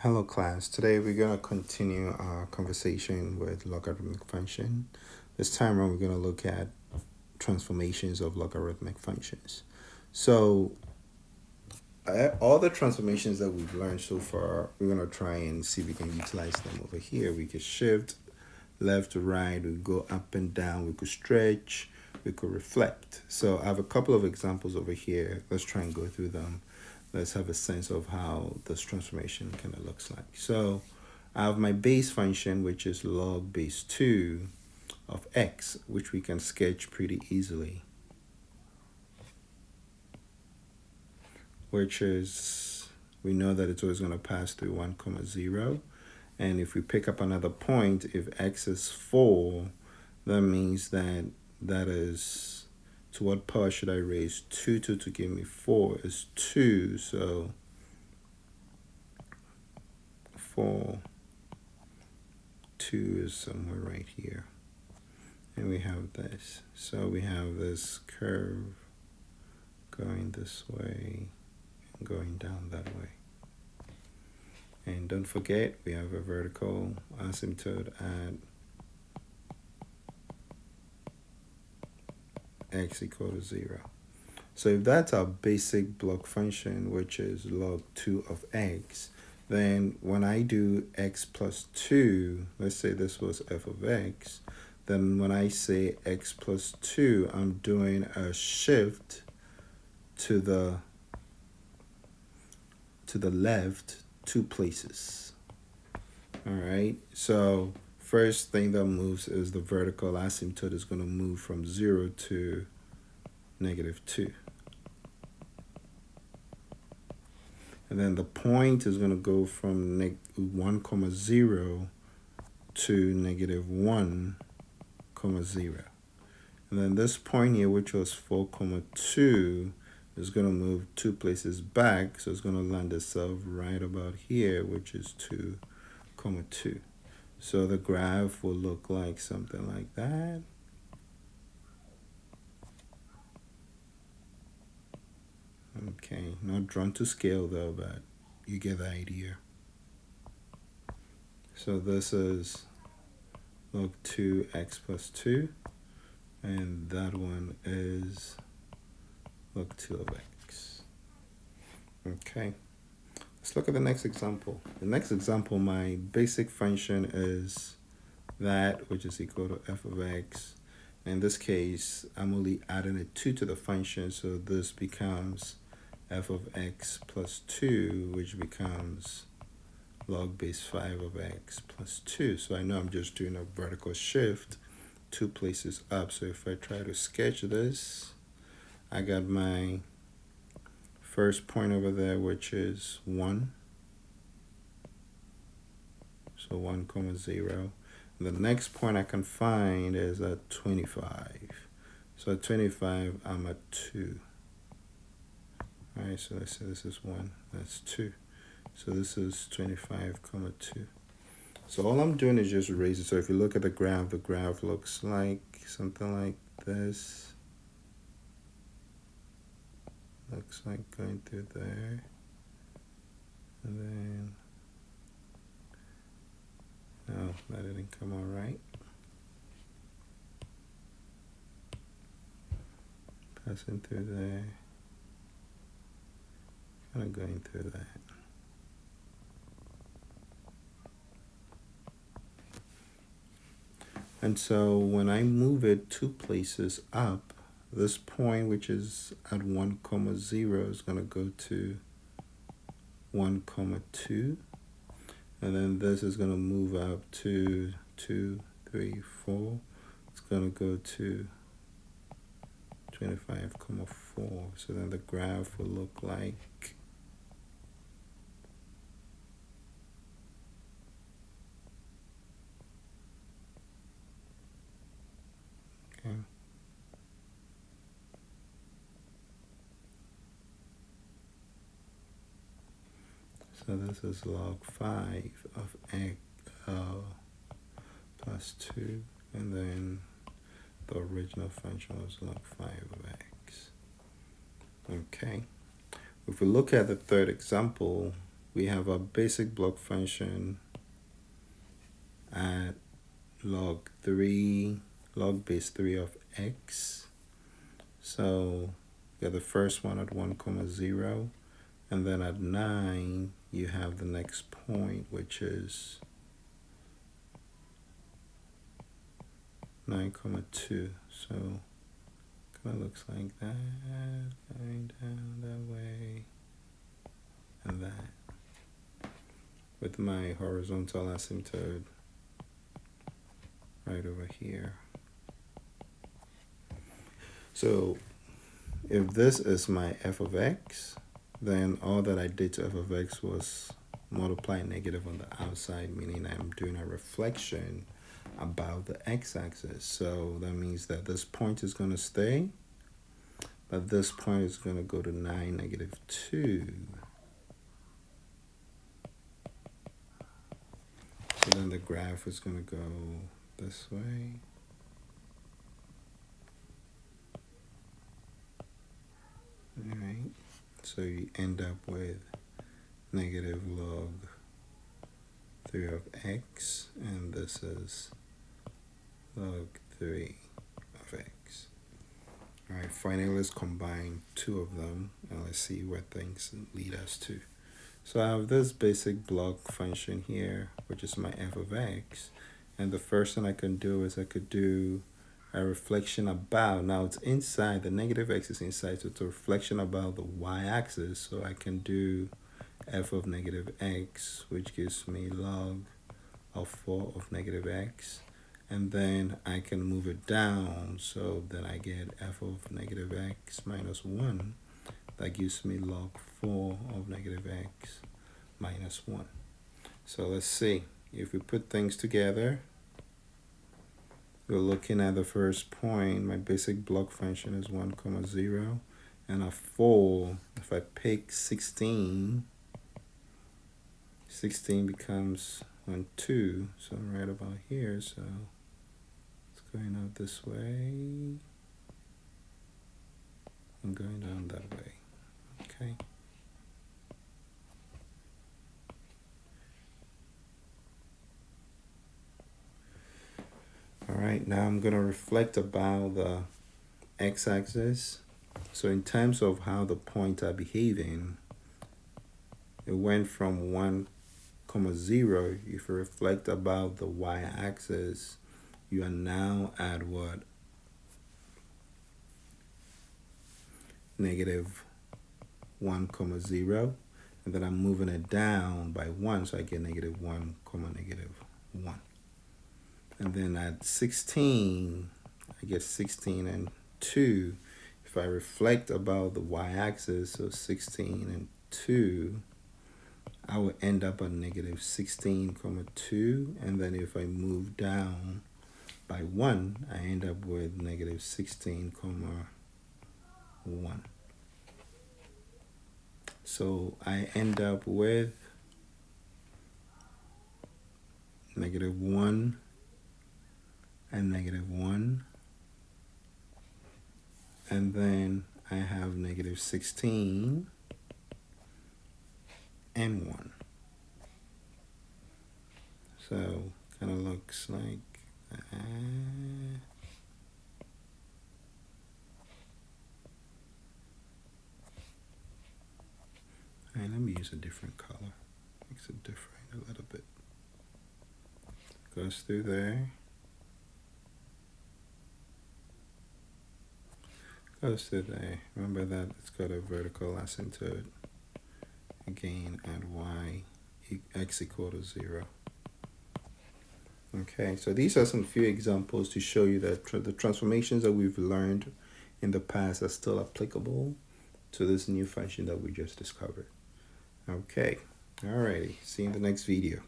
Hello class, today we're going to continue our conversation with logarithmic function. This time around we're going to look at transformations of logarithmic functions. So all the transformations that we've learned so far, we're going to try and see if we can utilize them over here. We could shift left to right, we go up and down, we could stretch, we could reflect. So I have a couple of examples over here. Let's try and go through them. Let's have a sense of how this transformation kind of looks like. So I have my base function, which is log base 2 of x, which we can sketch pretty easily, which is, we know that it's always going to pass through 1, 0. And if we pick up another point, if x is 4, that means that is, to what power should I raise 2 to give me 4 is 2. So 4, 2 is somewhere right here. And we have this. So we have this curve going this way and going down that way. And don't forget, we have a vertical asymptote at x equal to 0. So if that's our basic block function, which is log 2 of x, then when I do x plus 2, let's say this was f of x, then when I say x plus 2, I'm doing a shift to the left 2 places. All right, so first thing that moves is the vertical asymptote is going to move from 0 to -2. And then the point is going to go from 1, 0 to -1, 0. And then this point here, which was 4, 2, is going to move 2 places back. So it's going to land itself right about here, which is 2, 2. So the graph will look like something like that. Okay, not drawn to scale though, but you get the idea. So this is log 2x plus 2, and that one is log 2 of x. Okay, let's look at the next example. The next example, my basic function is that which is equal to f of x. In this case, I'm only adding a 2 to the function, so this becomes f of x plus 2, which becomes log base 5 of x plus 2. So I know I'm just doing a vertical shift 2 places up. So if I try to sketch this, I got my first point over there, which is 1. So 1, 0. And the next point I can find is at 25. So at 25, I'm at 2. All right, so let's say this is 1, that's 2. So this is 25, 2. So all I'm doing is just raising. So if you look at the graph looks like something like this. Looks like going through there. And then, no, that didn't come out right. Passing through there. Kind of going through that. And so when I move it 2 places up, this point, which is at 1, 0, is going to go to 1, 2. And then this is going to move up to 2, 3, 4. It's going to go to 25, 4. So then the graph will look like so this is log 5 of x plus 2, and then the original function was log 5 of x. Okay, if we look at the third example, we have a basic block function at log base 3 of x. So you got the first one at 1, 0, and then at 9 you have the next point, which is 9, 2. So kind of looks like that, going down that way, and that, with my horizontal asymptote right over here. So if this is my f of x, then all that I did to f of x was multiply negative on the outside, meaning I'm doing a reflection about the x-axis. So that means that this point is going to stay, but this point is going to go to 9, -2. So then the graph is going to go this way. All right, so you end up with negative log 3 of x, and this is log 3 of x. All right, finally, let's combine two of them, and let's see where things lead us to. So I have this basic block function here, which is my f of x, and the first thing I can do is I could do a reflection about, now it's inside, the negative x is inside, so it's a reflection about the y-axis, so I can do f of negative x, which gives me log of 4 of negative x, and then I can move it down, so then I get f of negative x minus 1, that gives me log 4 of negative x minus 1. So let's see, if we put things together, we're looking at the first point. My basic block function is 1, 0, and a 4. If I pick 16, 16 becomes 1, 2. So I'm right about here. So it's going out this way and going down that way. Okay. All right, now I'm going to reflect about the x-axis. So in terms of how the points are behaving, it went from 1, 0. If you reflect about the y-axis, you are now at what? Negative 1, 0. And then I'm moving it down by 1, so I get negative 1, -1. And then at 16, I get 16 and 2. If I reflect about the y-axis, so 16 and 2, I will end up at negative 16, 2. And then if I move down by 1, I end up with negative 16, 1. So I end up with negative 1 and negative 1, and then I have negative 16 and 1. So kind of looks like that. All right, let me use a different color. Makes it different a little bit. Goes through there. Goes through there. Remember that it's got a vertical asymptote. Again, at y, x equal to 0. Okay, so these are some few examples to show you that the transformations that we've learned in the past are still applicable to this new function that we just discovered. Okay, alrighty, see you in the next video.